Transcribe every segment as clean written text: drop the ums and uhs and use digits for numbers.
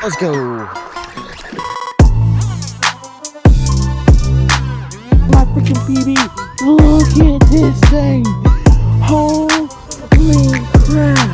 Let's go. My freaking PB. Look at this thing. Holy crap.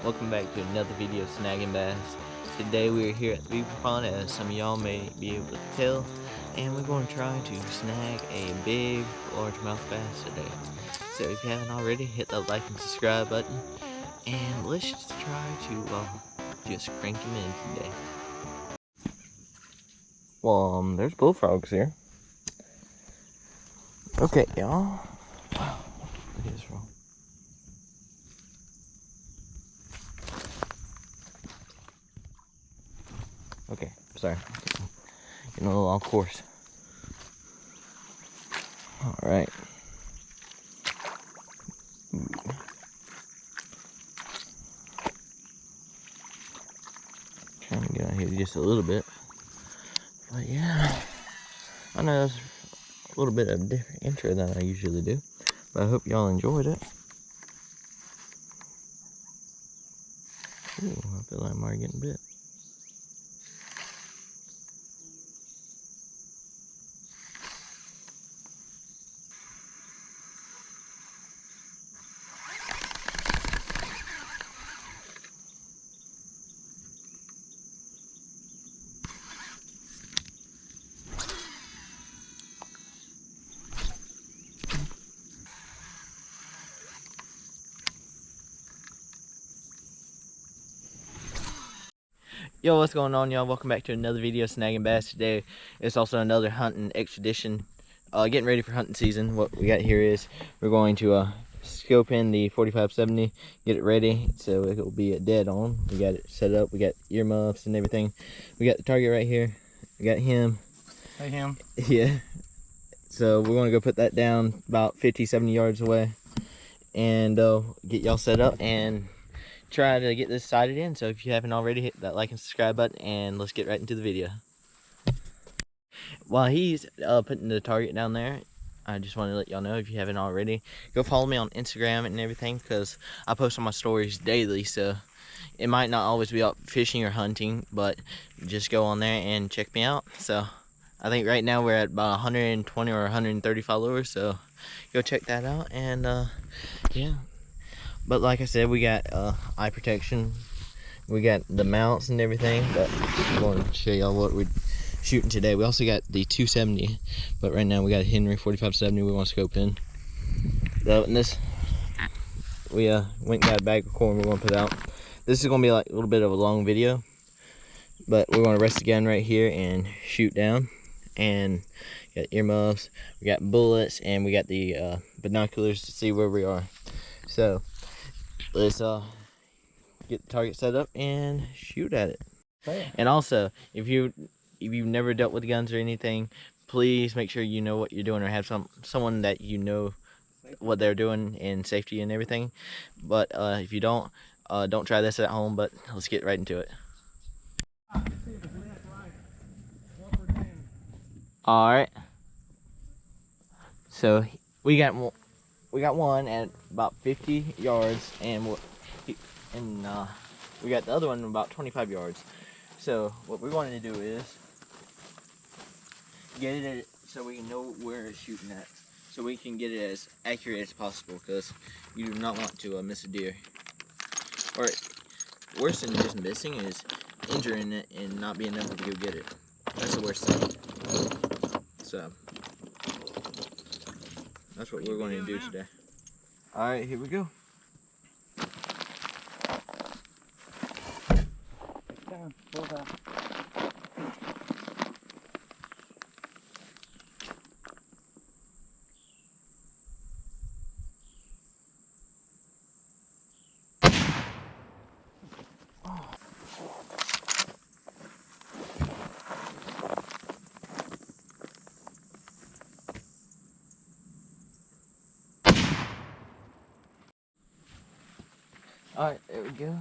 Welcome back to another video of Snagging Bass. Today we are here at the beaver pond, as some of y'all may be able to tell, and we're going to try to snag a big largemouth bass today. So if you haven't already, hit that like and subscribe button, and let's just try to just crank him in today. Well, there's bullfrogs here. Okay, y'all. Wow, look at this frog. Okay, sorry. Getting a little off course. Alright. Trying to get out here just a little bit. But yeah, I know that's a little bit of a different intro than I usually do. But I hope y'all enjoyed it. Ooh, I feel like I'm already getting bit. Yo, what's going on, y'all? Welcome back to another video of Snagging Bass. Today it's also another hunting expedition. Getting ready for hunting season. What we got here is we're going to scope in the 4570, get it ready so it will be dead on. We got it set up, we got earmuffs and everything. We got the target right here. We got him. Hey, him. Yeah. So we're going to go put that down about 50-70 yards away and get y'all set up and try to get this sighted in. So if you haven't already, hit that like and subscribe button and let's get right into the video. While he's putting the target down there, I just want to let y'all know, if you haven't already, go follow me on Instagram and everything, because I post on my stories daily. So it might not always be out fishing or hunting, but just go on there and check me out. So I think right now we're at about 120 or 130 followers, so go check that out. And yeah, but like I said, we got eye protection, we got the mounts and everything, but I'm going to show y'all what we're shooting today. We also got the 270, but right now we got a Henry 4570 we want to scope in. So in this, we went and got a bag of corn we're going to put out. This is going to be like a little bit of a long video, but we're going to rest again right here and shoot down. And got earmuffs, we got bullets, and we got the binoculars to see where we are. So let's get the target set up and shoot at it. And also, if you've never dealt with guns or anything, please make sure you know what you're doing, or have someone that you know what they're doing in safety and everything. But if you don't try this at home. But let's get right into it. All right. So we got one at about 50 yards, and we got the other one about 25 yards. So what we wanted to do is get it so we know where it's shooting at, so we can get it as accurate as possible, because you do not want to miss a deer. Or worse than just missing is injuring it and not being able to go get it. That's the worst thing. So that's what we're going to do today. All right, here we go. Alright, there we go.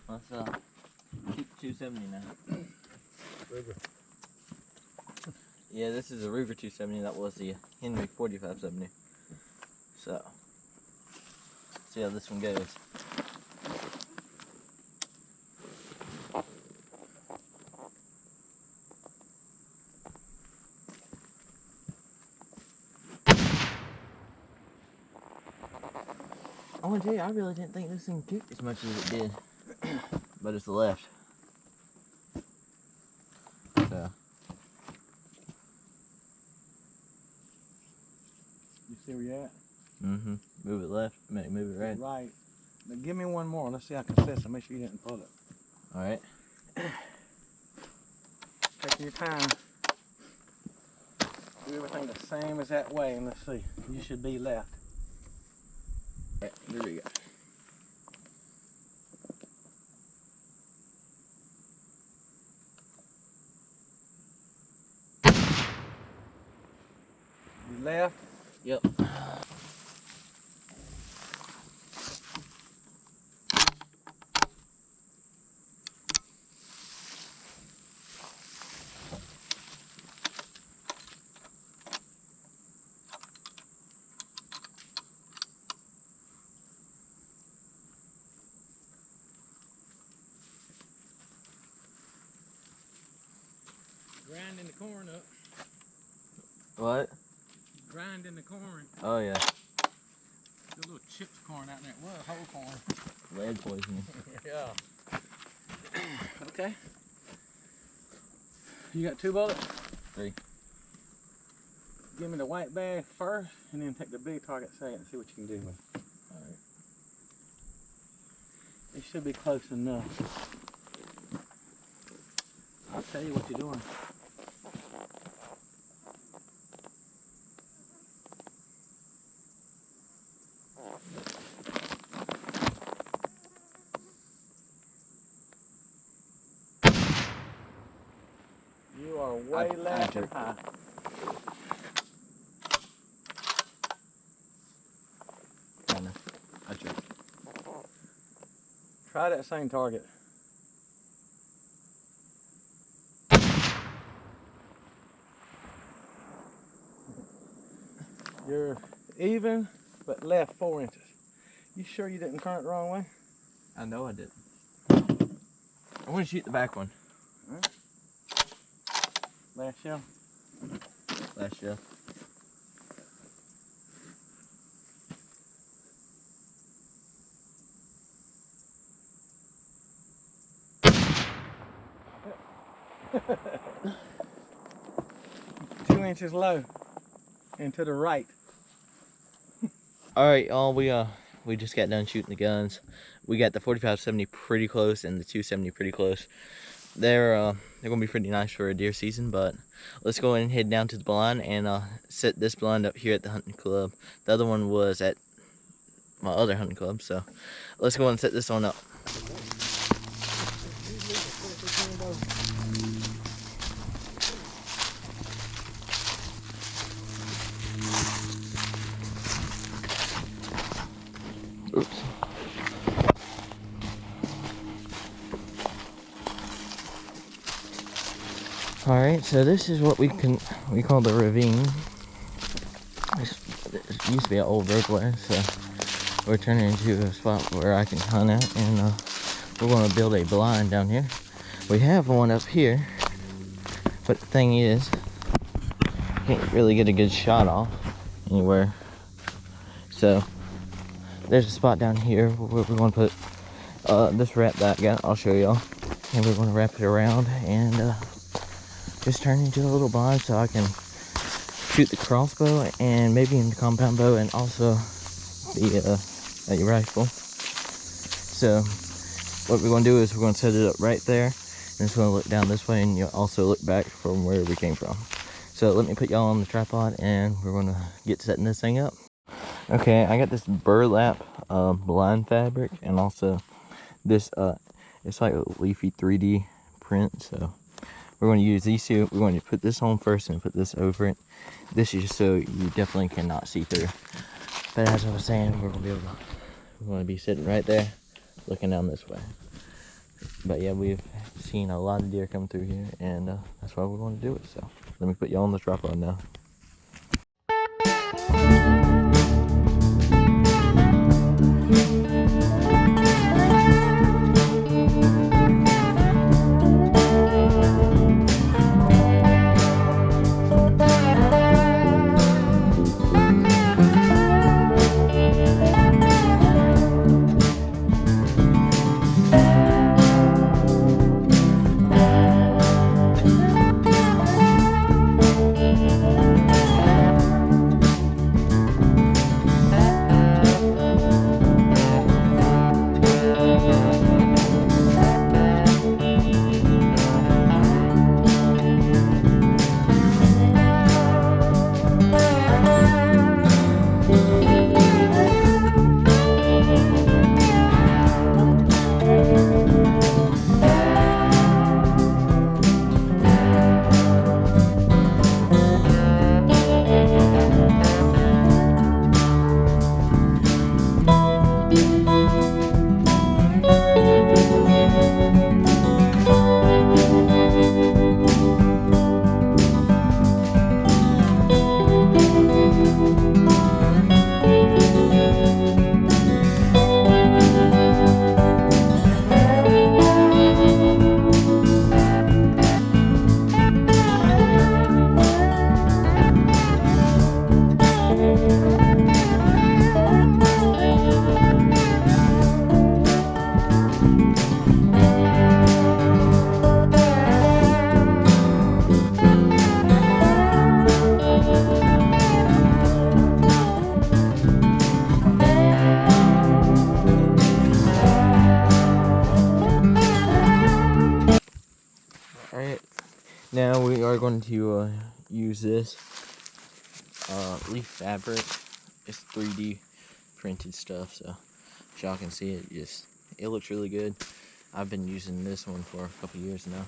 Let's keep 270 now. Ruger. Yeah, this is a Ruger 270. That was the Henry 4570. So, see how this one goes. I want to tell you, I really didn't think this thing kicked as much as it did, but it's the left. So. You see where you're at? Mm-hmm. Move it left, move it right. Right. Now give me one more. Let's see how consistent. Make sure you didn't pull it. All right. Take your time. Do everything the same as that way, and let's see. You should be left. Right, here we go. You left? Yep. Grinding the corn up. What? Grinding the corn. Oh yeah. The little chips corn out there. Well, whole corn. Lead poisoning. Yeah. Okay. You got 2 bullets? 3. Give me the white bag first, and then take the big target second and see what you can do with it. Alright. It should be close enough. I'll tell you what you're doing. You are way left and high. Try that same target. You're even, but left 4 inches. You sure you didn't turn it the wrong way? I know I didn't. I want to shoot the back one. Right. Last shell. Last shell. Two inches low and to the right. All right, y'all. We just got done shooting the guns. We got the 45-70 pretty close and the 270 pretty close. They're gonna be pretty nice for a deer season. But let's go ahead and head down to the blind and set this blind up here at the hunting club. The other one was at my other hunting club. So let's go ahead and set this one up. Oops. All right, so this is what we call the ravine. This used to be an old roadway, so we're turning into a spot where I can hunt at, and we're going to build a blind down here. We have one up here, but the thing is, can't really get a good shot off anywhere. So there's a spot down here where we're going to put this wrap that I got. I'll show y'all, and we're going to wrap it around and just turn into a little blind so I can shoot the crossbow and maybe in the compound bow and also the rifle. So what we're going to do is we're going to set it up right there, and it's going to look down this way, and you'll also look back from where we came from. So let me put y'all on the tripod and we're going to get setting this thing up. Okay, I got this burlap blind fabric, and also this it's like a leafy 3D print. So we're going to use these two. We're going to put this on first and put this over it. This is just so you definitely cannot see through. But as I was saying, we're going to be sitting right there, looking down this way. But yeah, we've seen a lot of deer come through here, and that's why we're going to do it. So let me put y'all on the tripod now. Now we are going to use this leaf fabric. It's 3D printed stuff, so y'all can see it looks really good. I've been using this one for a couple years now.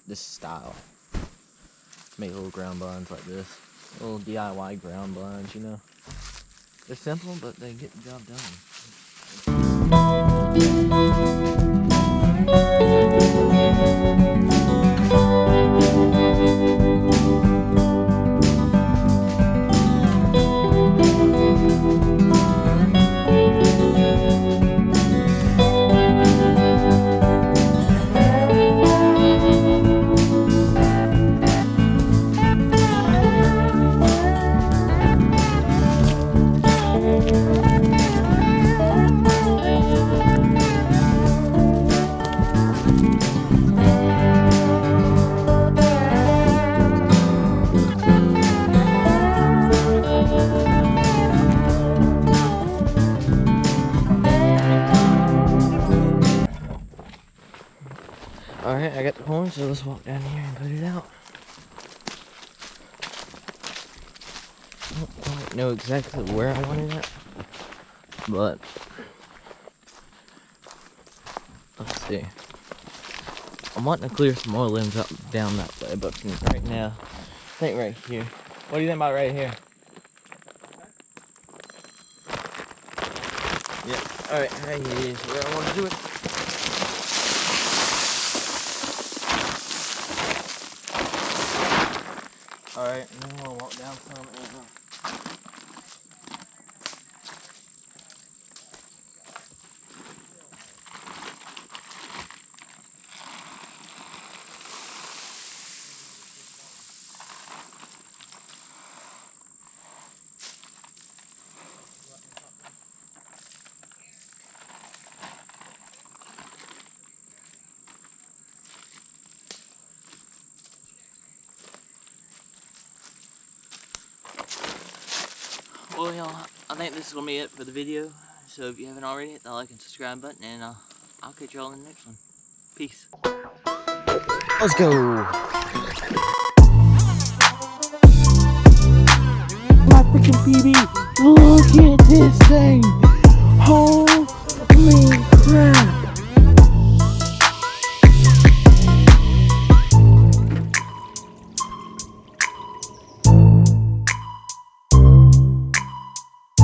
This style. Make little ground blinds like this. Little DIY ground blinds, you know. They're simple, but they get the job done. Alright, I got the horn, so let's walk down here and put it out. I don't quite know exactly where I want it at, but let's see. I'm wanting to clear some more limbs up down that way, but right now, I think right here. What do you think about right here? Yeah, alright, right here is where I want to do it. Alright, and then we'll walk down some and well, y'all, I think this is going to be it for the video. So if you haven't already, hit that like and subscribe button, and I'll catch y'all in the next one. Peace. Let's go. My freaking PB, look at this thing. Holy crap.